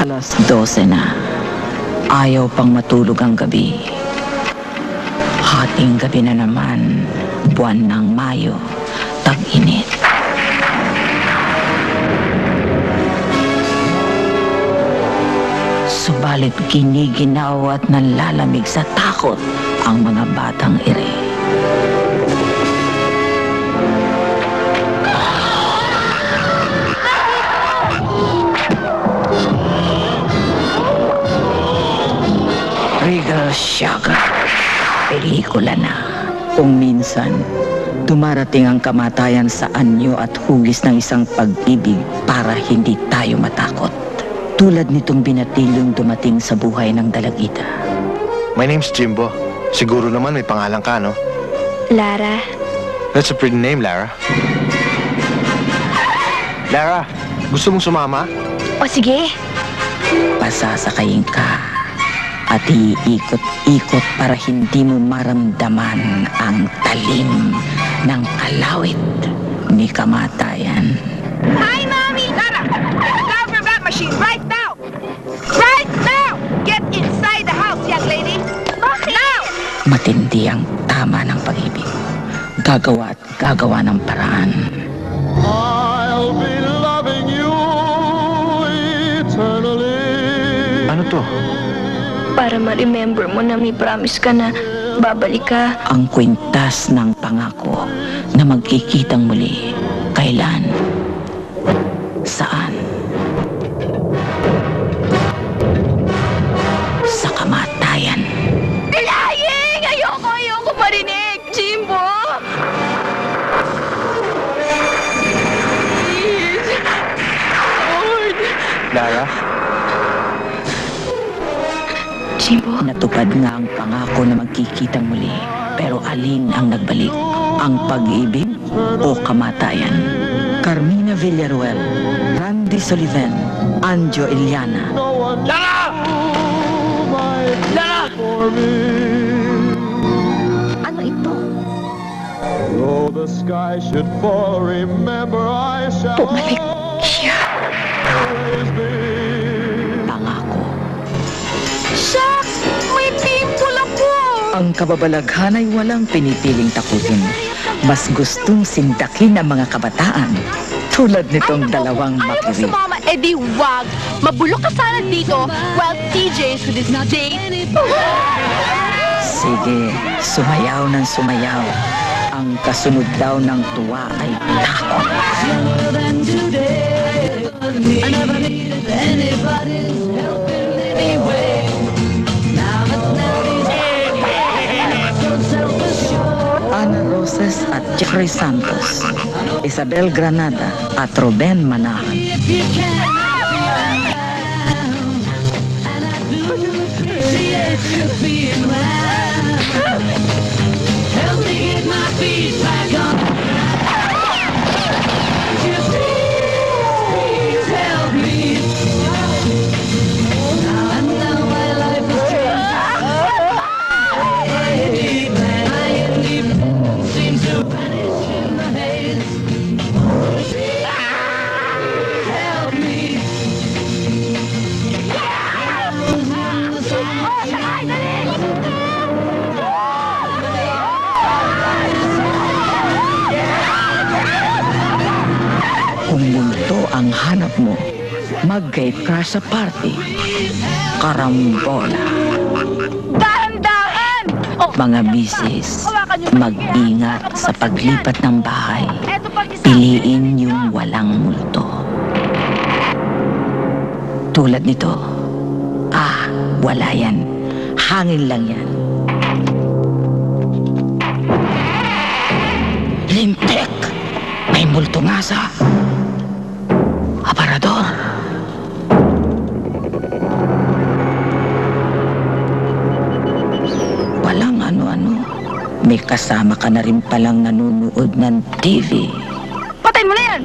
12 na. Ayaw pang matulog ang gabi. Hating gabi na naman, buwan ng Mayo, tag-init. Subalit giniginaw at nanlalamig sa takot ang mga batang ire. Regal Shaka, pelikula na. Kung minsan, dumarating ang kamatayan sa anyo at hugis ng isang pag-ibig para hindi tayo matakot. Tulad nitong binatilyong dumating sa buhay ng dalagita. My name's Jimbo. Siguro naman may pangalan ka, no? Lara. That's a pretty name, Lara. Lara, gusto mong sumama? O sige. Pasasakayin ka at iikot-ikot para hindi mo maramdaman ang talim ng kalawit ni kamatayan. Hi, Mommy! Lara! Get down from that machine right now! Right now! Get inside the house, young lady! Now! Matindi ang tama ng pag-ibig. Gagawa at gagawa ng paraan. I'll be loving you eternally. Ano to? Para ma-remember mo na may promise ka na babalik ka. Ang kwintas ng pangako na magkikitang muli. Kailan? Saan? Sa kamatayan. Lying! Ayoko marinig! Jimbo! Please! Lord! Lara? Jimbo? Natupad nga ang pangako na magkikitang muli. Pero alin ang nagbalik? Ang pag-ibig o kamatayan? Carmina Villaruel, Randy Soliven, Anjo Iliana. Lara! Lara! Ano ito? Though the sky should fall, remember I shall Bumalik siya. always be. Pangako. Shucks! May pimple ako! Ang kababalaghan ay walang pinipiling takutin. Mas gustong sindakin ang mga kabataan. Tulad nitong dalawang Ayaw mo makiri. sumama, edi wag. Mabulok ka sana dito while TJ's with his date. Sige, sumayaw ng sumayaw. Ang kasunod daw ng tuwa ay takot. Ana Roses at Jeffrey Santos, Isabel Granada at Ruben Manahan. Kung multo ang hanap mo, mag-gate ka sa party. Karambola. Dahan-dahan! Oh, Mga misis, hawakan niyo. mag-ingat sa paglipat ng bahay. Eto pang isa. Piliin yung walang multo. Tulad nito. Wala yan. Hangin lang yan. Lintik! May multo nga sa aparador. Walang ano-ano. May kasama ka na rin palang nanonood ng TV. Patay mo na yan!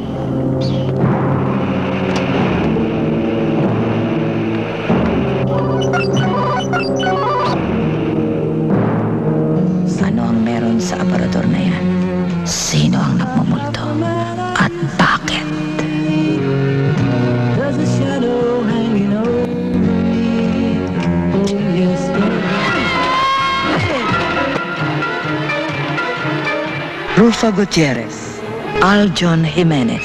Ano ang meron sa aparador na yan? Sino ang nagmumulto? At bakit? There's a shadow hanging over Adolfo Gutierrez, Aljon Jimenez.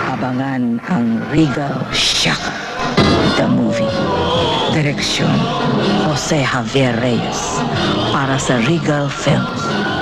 Abangan ang Regal Shaka, the movie. Direksyon, Jose Javier Reyes, para sa Regal Films.